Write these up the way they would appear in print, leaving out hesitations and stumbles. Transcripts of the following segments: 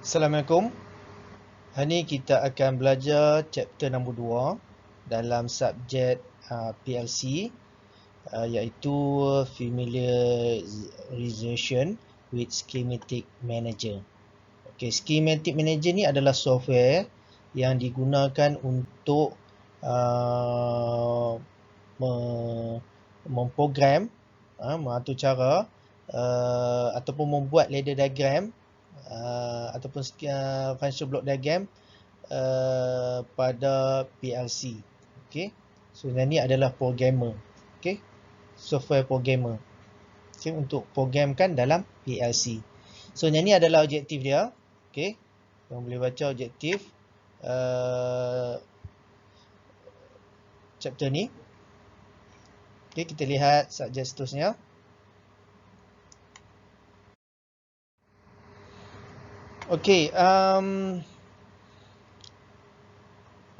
Assalamualaikum. Hari ini kita akan belajar chapter nombor 2 dalam subjek PLC iaitu Familiarization with Schematic Manager. Okey, Schematic Manager ni adalah software yang digunakan untuk memprogram, mengatur cara ataupun membuat ladder diagram ataupun function block diagram pada PLC. Okey. So yang ni adalah programmer. Okey. Software programmer. Okey, untuk programkan dalam PLC. So yang ni adalah objektif dia. Okey. Yang boleh baca objektif chapter ni. Okey, kita lihat subjek seterusnya. Okey,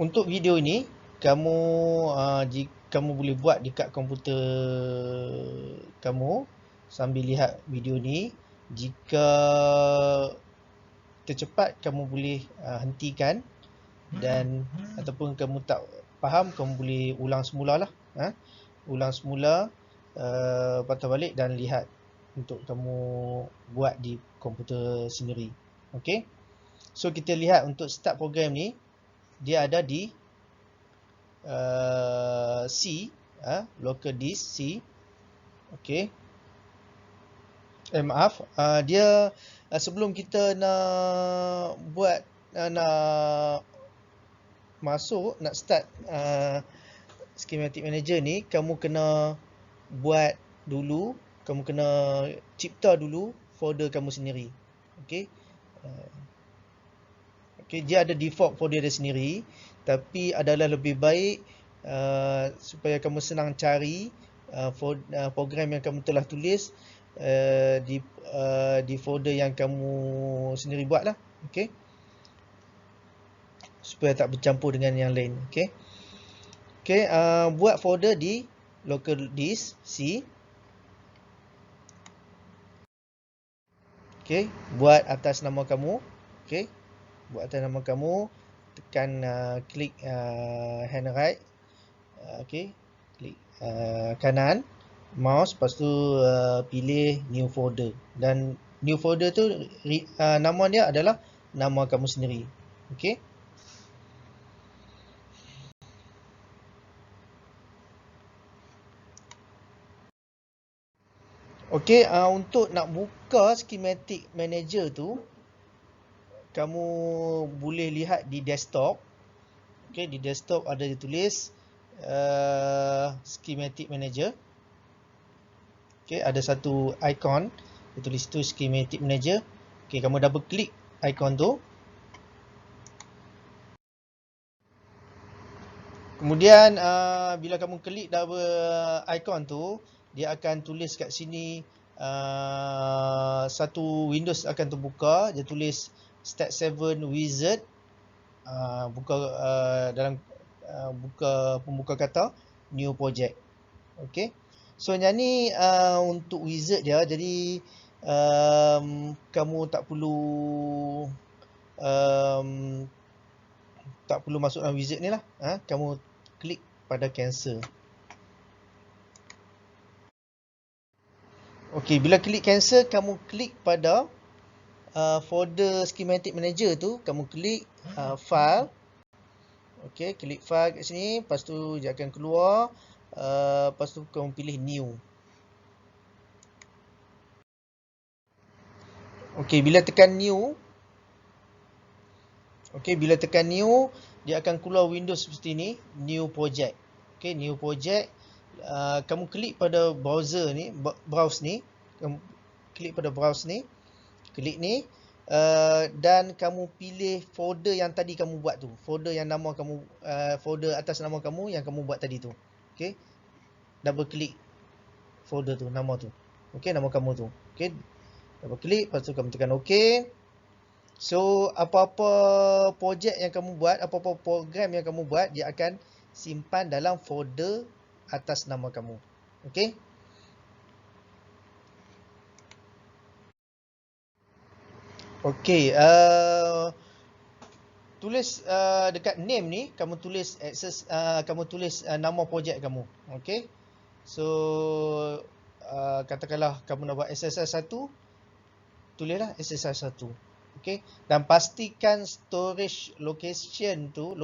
untuk video ini kamu kamu boleh buat dekat komputer kamu sambil lihat video ni. Jika tercepat kamu boleh hentikan, dan ataupun kamu tak faham kamu boleh ulang semula lah. Ulang semula, patah balik dan lihat untuk kamu buat di komputer sendiri. Okey. So kita lihat untuk start program ni, dia ada di C, local disk C. Okey. Maaf, dia sebelum kita nak buat nak masuk, nak start schematic manager ni, kamu kena buat dulu, kamu kena cipta dulu folder kamu sendiri. Okey. Okey, dia ada default folder dia sendiri, tapi adalah lebih baik supaya kamu senang cari program yang kamu telah tulis di folder yang kamu sendiri buat lah. Okey, supaya tak bercampur dengan yang lain. Okey. Okey, buat folder di local disk C. Okey, buat atas nama kamu. Okey, buat atas nama kamu, tekan klik hand right. Okey, klik kanan mouse, lepas tu pilih new folder, dan new folder tu nama dia adalah nama kamu sendiri. Okey. Okey, untuk nak buka schematic manager tu, kamu boleh lihat di desktop. Okey, di desktop ada ditulis schematic manager. Okey, ada satu icon ditulis tu schematic manager. Okey, kamu double klik icon tu. Kemudian bila kamu klik double icon tu, dia akan tulis kat sini satu Windows akan terbuka. Dia tulis Start 7 Wizard. Buka dalam buka pembuka kata new project. Okey. So yang ni untuk wizard dia, jadi kamu tak perlu masuk dalam wizard ni lah. Kamu klik pada cancel. Okey, bila klik cancel, kamu klik pada folder schematic manager tu, kamu klik file. Okey, klik file kat sini, lepas tu dia akan keluar, lepas tu kamu pilih new. Okey, bila tekan new, dia akan keluar Windows seperti ni, new project. Okey, new project. Kamu klik pada browser ni, browse ni, kamu klik pada browse ni, klik ni, dan kamu pilih folder yang tadi kamu buat tu, folder yang nama kamu, folder atas nama kamu yang kamu buat tadi tu. Okey, double klik folder tu, nama tu. Okey, nama kamu tu. Okey, double klik, lepas tu kamu tekan OK. So apa-apa projek yang kamu buat, apa-apa program yang kamu buat, dia akan simpan dalam folder atas nama kamu. Okey. Okey, tulis dekat name ni kamu tulis access, kamu tulis nama projek kamu. Okey. So katakanlah kamu nak buat SSR 1, tulislah SSR 1. Okey. Dan pastikan storage location tu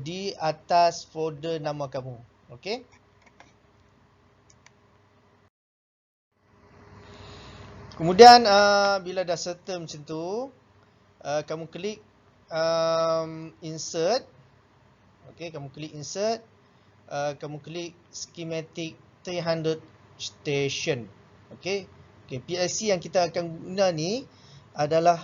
di atas folder nama kamu. Okey. Kemudian bila dah settle macam tu, kamu klik insert. Okey, kamu klik insert. Kamu klik schematic 300 station. Okey. Okey, PLC yang kita akan guna ni adalah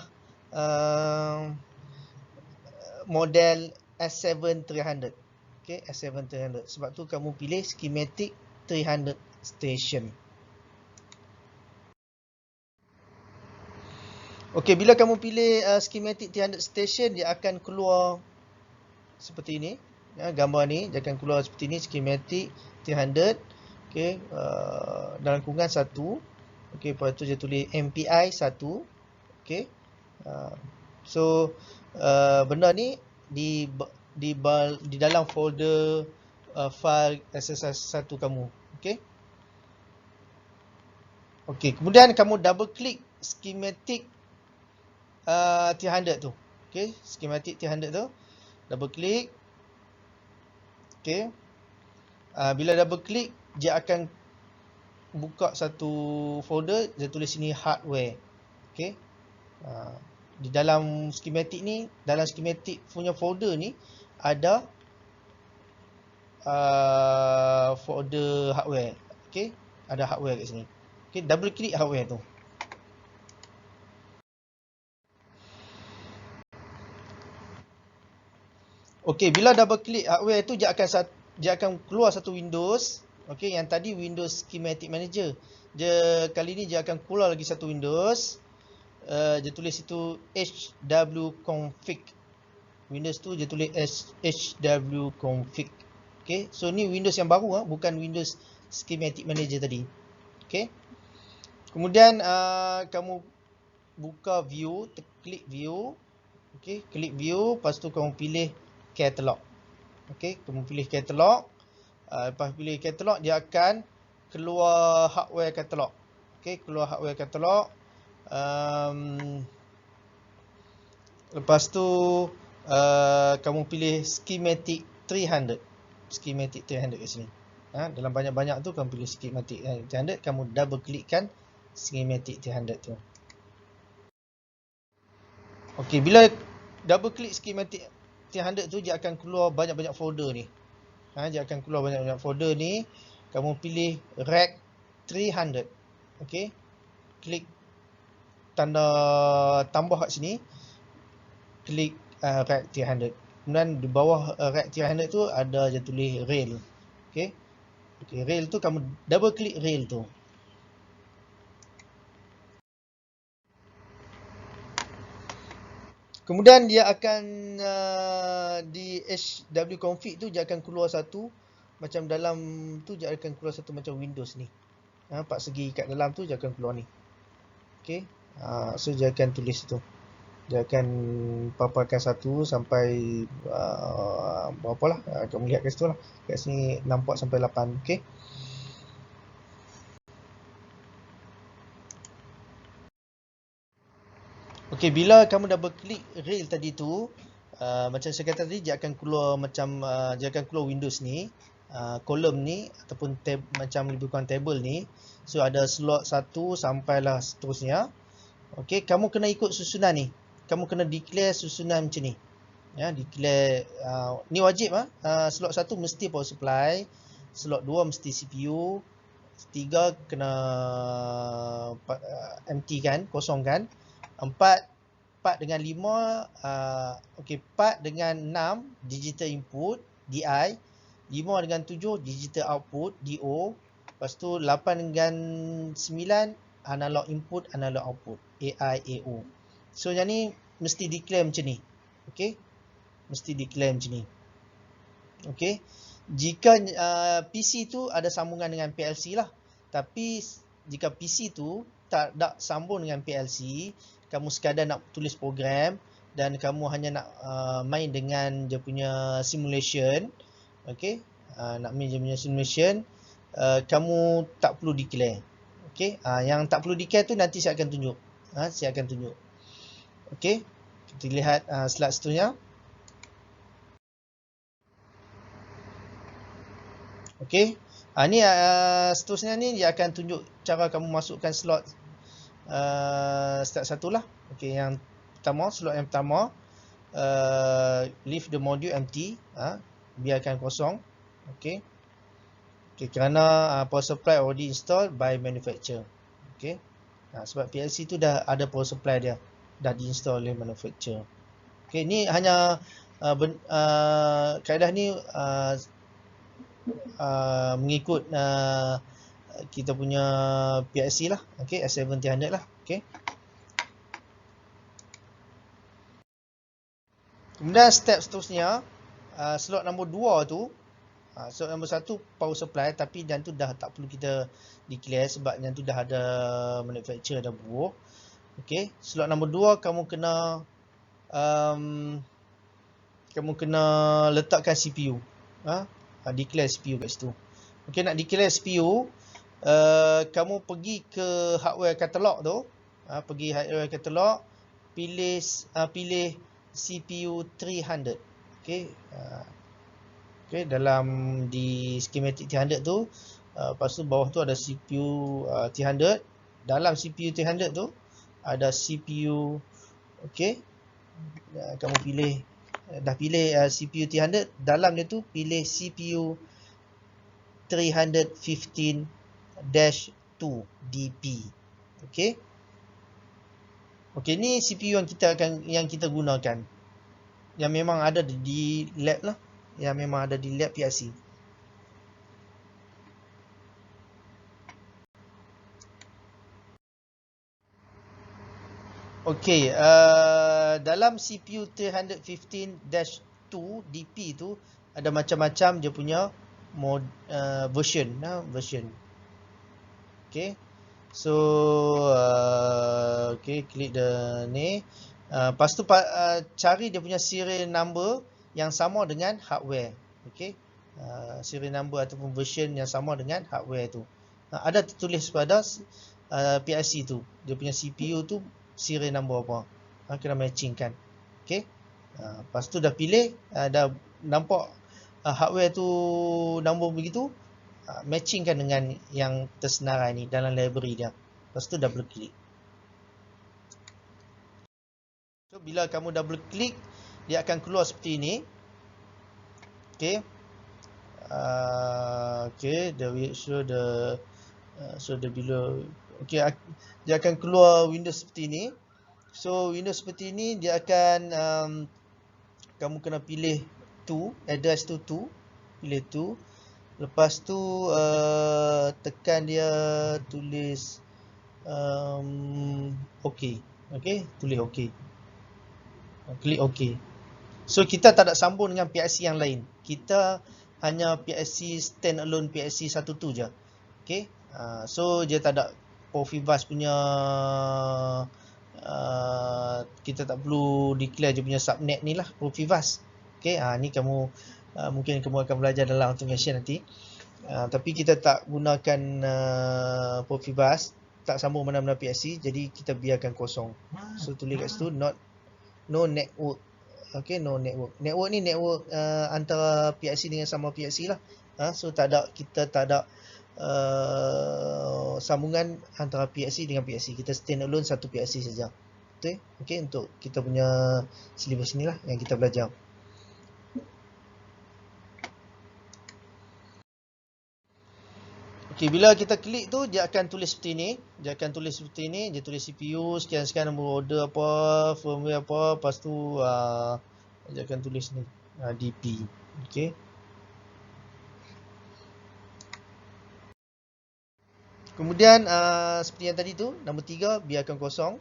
model S7-300. Okey, S7-300. Sebab tu kamu pilih schematic 300 station. Okey, bila kamu pilih schematic 300 station, dia akan keluar seperti ini. Ya, gambar ni dia akan keluar seperti ini, schematic 300. Okey, dalam kurungan 1. Okey, lepas tu dia tulis MPI 1. Okey. So benda ni di dalam folder file SSR 1 kamu. Okey. Okey, kemudian kamu double klik schematic 300 tu. Okey, schematic 300 tu. Double klik. Okey. Bila double klik, dia akan buka satu folder, dia tulis sini hardware. Okey. Di dalam schematic ni, dalam schematic punya folder ni ada folder hardware. Okey, ada hardware kat sini. Okey, double klik hardware tu. Okey, bila double klik hardware tu, dia akan keluar satu Windows. Okey, yang tadi Windows Schematic Manager. Kali ni dia akan keluar lagi satu Windows. Dia tulis itu hwconfig. Windows tu dia tulis hwconfig. Okey, so ni Windows yang baru, bukan Windows Schematic Manager tadi. Okey. Kemudian kamu buka view, klik view. Okey, klik view, lepas tu kamu pilih catalog. Okey, kamu pilih catalog. Lepas pilih catalog, dia akan keluar hardware catalog. Okey, keluar hardware catalog. Lepas tu kamu pilih schematic 300. Schematic 300 kat sini. Dalam banyak-banyak tu kamu pilih schematic 300, kamu double klikkan schematic 300 tu. Okey, bila double klik schematic 300 tu, dia akan keluar banyak-banyak folder ni. Dia akan keluar banyak-banyak folder ni. Kamu pilih rack 300. Okey. Klik tanda tambah kat sini. Klik rack 300. Kemudian di bawah rack 300 tu ada je tulis rail. Okey. Okey, rail tu kamu double klik rail tu. Kemudian dia akan di hwconfig tu dia akan keluar satu macam dalam tu, dia akan keluar satu macam Windows ni. Empat segi kat dalam tu dia akan keluar ni. Okey. So dia akan tulis tu. Dia akan paparkan 1 sampai berapa lah. Kamu lihat kat situ lah. Kat sini nampak sampai 8. Okey. Okey, bila kamu double klik rail tadi tu, macam saya kata tadi, dia akan keluar macam dia akan keluar Windows ni, kolom ni ataupun macam lebih kurang table ni. So ada slot 1 sampailah seterusnya. Okey, kamu kena ikut susunan ni. Kamu kena declare susunan macam ni. Ya, declare ni wajib slot 1 mesti power supply, slot 2 mesti CPU, 3 kena empty kan, kosong kan. 4 dengan 5 okey, 4 dengan 6 digital input DI, 5 dengan 7 digital output DO, lepas tu 8 dengan 9 analog input analog output AI AO. So yang ni mesti declare macam ni. Okey, mesti declare macam ni. Okey, jika PC tu ada sambungan dengan PLC lah, tapi jika PC tu tak sambung dengan PLC, kamu sekadar nak tulis program dan kamu hanya nak main dengan dia punya simulation, okey, nak main dia punya simulation, kamu tak perlu declare. Okey, yang tak perlu declare tu nanti saya akan tunjuk. Saya akan tunjuk. Okey, kita lihat slide seterusnya. Okey, ni seterusnya ni dia akan tunjuk cara kamu masukkan slot step 1 lah. Okey, yang pertama, slot yang pertama, leave the module empty, biarkan kosong. Okey. Okey, kerana power supply already installed by manufacturer. Okey. Sebab PLC tu dah ada power supply dia, dah diinstall oleh manufacturer. Okey, ni hanya kaedah ni mengikut kita punya PLC lah. Okey, S700 lah. Okey. Kemudian step seterusnya, slot nombor 2 tu, slot nombor 1 power supply, tapi yang tu dah tak perlu kita declare sebab yang tu dah ada manufacturer dah buat. Okey, slot nombor 2 kamu kena letakkan CPU. Declare CPU kat situ. Okey, nak declare CPU, kamu pergi ke hardware catalog tu, pergi hardware catalog, pilih CPU 300. Okey, dalam di schematic 300 tu, lepas tu bawah tu ada CPU 300. Dalam CPU 300 tu ada CPU. Okey, kamu dah pilih CPU 300, dalam dia tu pilih CPU 315-2 DP. Okey. Okey, ni CPU yang kita gunakan. Yang memang ada di lab lah. Yang memang ada di lab PLC. Okey, dalam CPU 315-2 DP tu ada macam-macam dia punya version. Okey. So klik ni. Lepas tu cari dia punya serial number yang sama dengan hardware. Okey. Serial number ataupun version yang sama dengan hardware tu. Ada tertulis pada PLC tu. Dia punya CPU tu serial number apa. Kena matching kan. Okey. Lepas tu dah pilih, dah nampak hardware tu nombor begitu, matchingkan dengan yang tersenarai ni dalam library dia. Lepas tu double click. So bila kamu double click, dia akan keluar seperti ini. Okey. Show the below. Okey, dia akan keluar Windows seperti ini. So Windows seperti ini dia akan kamu kena pilih address tu, pilih tu. Lepas tu tekan dia, tulis OK. Okey, tulis OK. Klik OK. So kita tak ada sambung dengan PLC yang lain. Kita hanya PLC standalone PLC 1 tu je. Okey. So dia tak ada Profibus punya, kita tak perlu declare je punya subnet ni lah, Profibus. Okey, ni kamu mungkin kamu akan belajar dalam automation nanti. Tapi kita tak gunakan Profibus, tak sambung mana-mana PLC, jadi kita biarkan kosong. So tulis kat situ no network. Okey, no network. Network ni network antara PLC dengan sama PLC lah. So kita tak ada sambungan antara PLC dengan PLC. Kita standalone satu PLC saja. Betul? Okey, untuk kita punya syllabus ni lah yang kita belajar. Okey, bila kita klik tu dia akan tulis seperti ini. Dia tulis CPU, sekian-sekian nombor order apa, firmware apa, lepas tu dia akan tulis ni DP. Okey. Kemudian seperti yang tadi tu, nombor 3 biarkan kosong.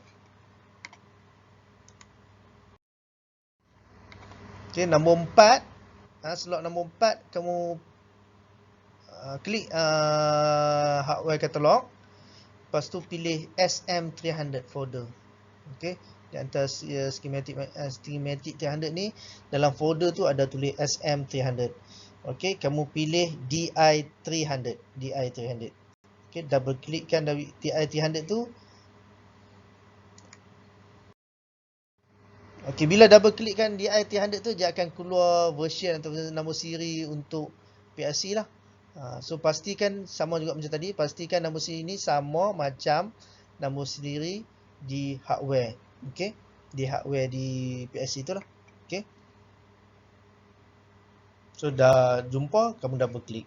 Okey, nombor 4, slot nombor 4 kamu klik hardware catalog. lepas tu pilih SM300 folder. Okey, di antara schematic 300 ni, dalam folder tu ada tulis SM300. Okey, kamu pilih DI300. Okey, double klikkan dari DI300 tu. Okey, bila double klikkan DI300 tu, dia akan keluar version atau nama siri untuk PLC lah. So pastikan sama juga macam tadi, pastikan nama siri ni sama macam nama siri di hardware. Okey, di hardware di PLC tu lah. Okey. So dah jumpa, kamu double klik.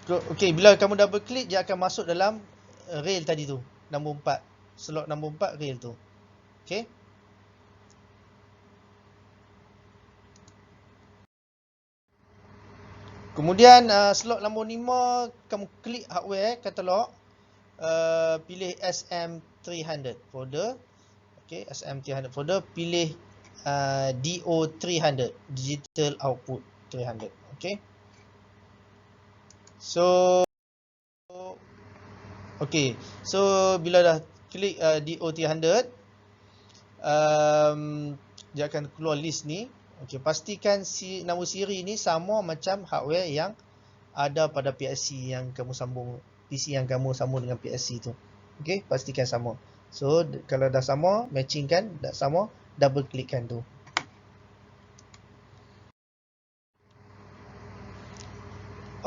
Okey, bila kamu double klik, dia akan masuk dalam rail tadi tu, nombor 4. Slot nombor 4 rail tu. Okey. Kemudian slot nombor 5, kamu klik hardware katalog, pilih SM300 folder. Okey, SM300 folder, pilih DO300, digital output 300. Okey. So okey, so bila dah klik DO300, dia akan keluar list ni. Okey, pastikan nama siri ni sama macam hardware yang ada pada PLC yang kamu sambung, PC yang kamu sambung dengan PLC tu. Okey, pastikan sama. So kalau dah sama, matching kan, dah sama, double klikkan tu.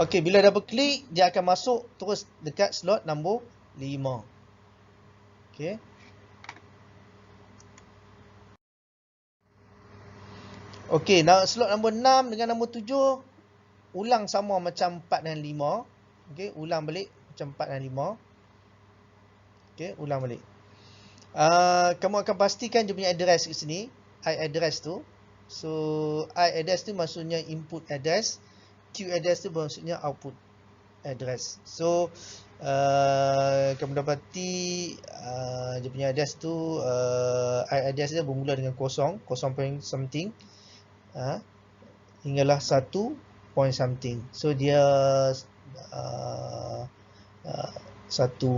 Okey, bila double klik, dia akan masuk terus dekat slot nombor 5. Okey. Okey, slot nombor 6 dengan nombor 7 ulang sama macam 4 dan 5. Okey, ulang balik macam 4 dan 5. Okey, ulang balik. Kamu akan pastikan dia punya address kat sini, I address tu. So, I address tu maksudnya input address, Q address tu maksudnya output address. So, kamu dapati dia punya address tu, I address dia bermula dengan 0 point something, hinggalah 1 point something. So dia satu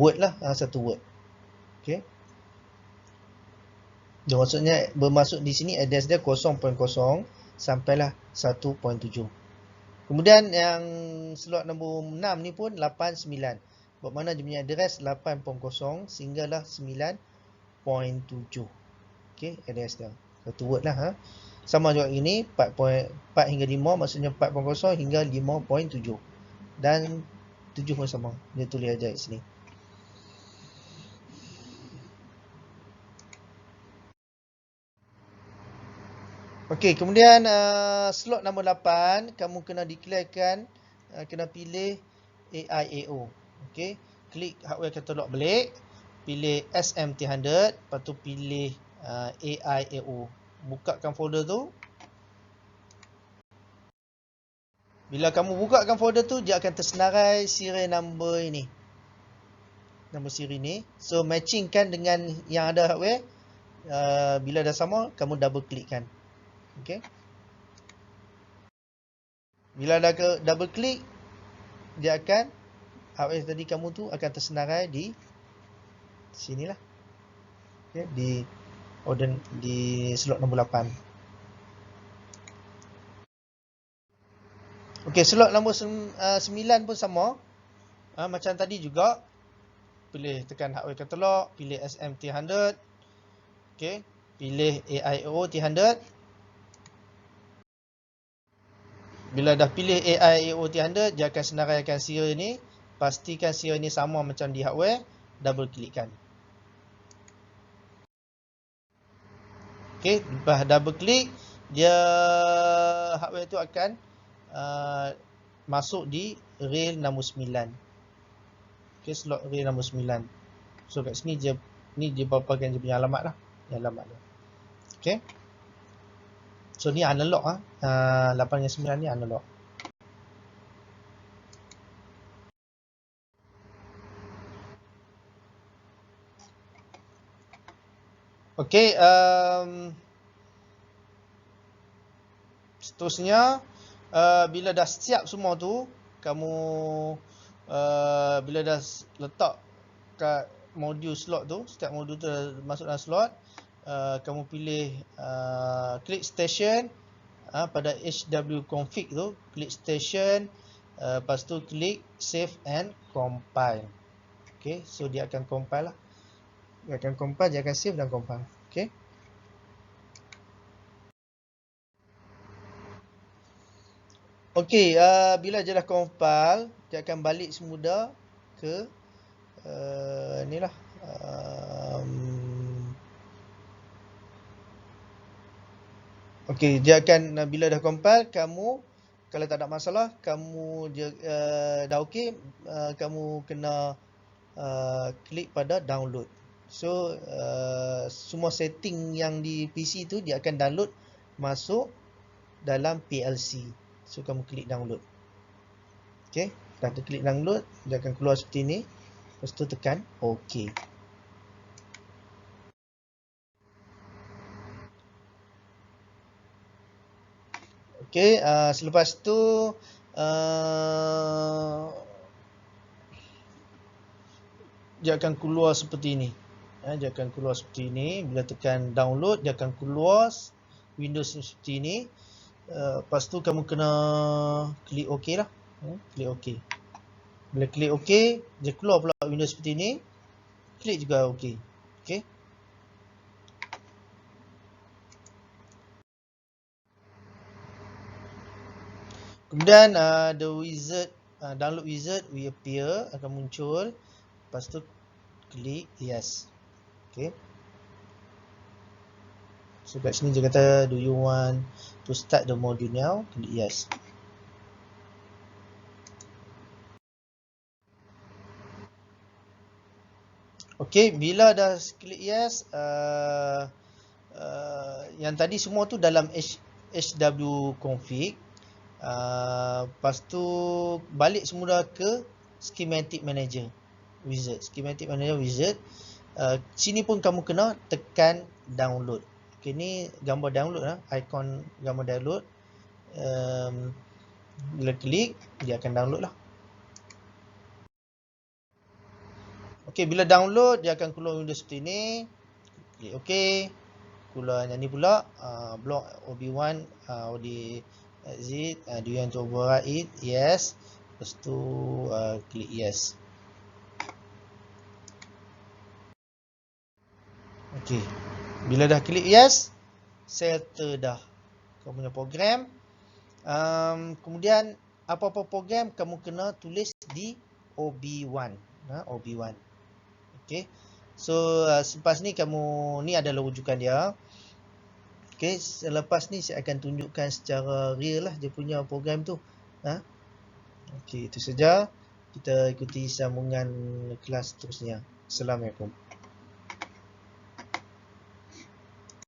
word lah, satu word. Okey. Dia maksudnya bermaksud di sini address dia 0.0 sampailah 1.7. Kemudian yang slot nombor 6 ni pun 89. Bermakna dia punya address 8.0 sehinggalah 9.7. Okey, address dia. Satu word lah. Sama juga ini 4 hingga 5 maksudnya 4.0 hingga 5.7. Dan 7 pun sama. Dia tulis aja kat sini. Okey, kemudian slot nombor 8, kamu kena declarekan, kena pilih AIAO. Okey, klik hardware katalog balik, pilih SM300, lepas tu pilih AIAO. Bukakan folder tu. Bila kamu bukakan folder tu, dia akan tersenarai serial number ini. Nombor siri ni. So, matchingkan dengan yang ada hardware. Bila dah sama, kamu double klikkan. Okey. Bila dah double klik, dia akan, hardware tadi kamu tu akan tersenarai di sinilah. Okay, di slot nombor 8. Okey, slot nombor 9 pun sama. Macam tadi juga. Pilih, tekan hardware katalog, pilih SM300. Okey, pilih AIO 300. Bila dah pilih AIO 300, dia akan senaraikan serial ni. Pastikan serial ni sama macam di hardware, double klikkan. Okey, lepas double klik, dia hardware tu akan masuk di rail nombor 9. Okey, slot rail nombor 9. So kat sini dia paparkan dia punya alamat lah. Alamat dia. Okey. So ni analog 8 dengan 9 ni analog. Okey, seterusnya bila dah siap semua tu, kamu bila dah letak kat modul slot tu, setiap modul tu dah masuk dalam slot, kamu pilih klik station pada hwconfig tu, klik station, lepas tu klik save and compile. Okay, so dia akan compile lah. Dia akan compile, dia akan save dan compile. Okay. Okay, bila je dah compile, dia akan balik semula ke ni lah. Okay, dia akan bila dah compile, kamu kalau tak ada masalah, kamu dah okay, kamu kena klik pada download. So semua setting yang di PC tu dia akan download masuk dalam PLC. So kamu klik download. Okay, dah klik download, dia akan keluar seperti ni. Lepas tu tekan OK. Okay, selepas tu dia akan keluar seperti ini. Dia akan keluar seperti ini. Bila tekan download, dia akan keluar Windows seperti ini. Lepas tu kamu kena klik OK lah. Klik OK. Bila klik OK, dia keluar pula Windows seperti ini. Klik juga OK. Okay. Kemudian the wizard, download wizard will appear, akan muncul. Lepas tu klik yes. Okay. So kat sini dia kata, do you want to start the module now? Klik yes. Okay, bila dah klik yes, yang tadi semua tu dalam hwconfig. Lepas tu balik semula ke schematic manager wizard. Schematic manager wizard. Sini pun kamu kena tekan download. Okay, ni gambar download lah, ikon gambar download. Bila klik, dia akan download lah. Okay, bila download, dia akan keluar Windows seperti ni. Klik OK. Keluar yang ni pula, block OB1, OD exit, do you want to override it? Yes. Lepas tu klik yes. Okay, bila dah klik yes, settle dah kau punya program. Kemudian apa-apa program kamu kena tulis di OB1. OB1. Okay, so selepas ni ni adalah rujukan dia. Okay, selepas ni saya akan tunjukkan secara real lah dia punya program tu. Okay, itu saja. Kita ikuti sambungan kelas terusnya. Assalamualaikum.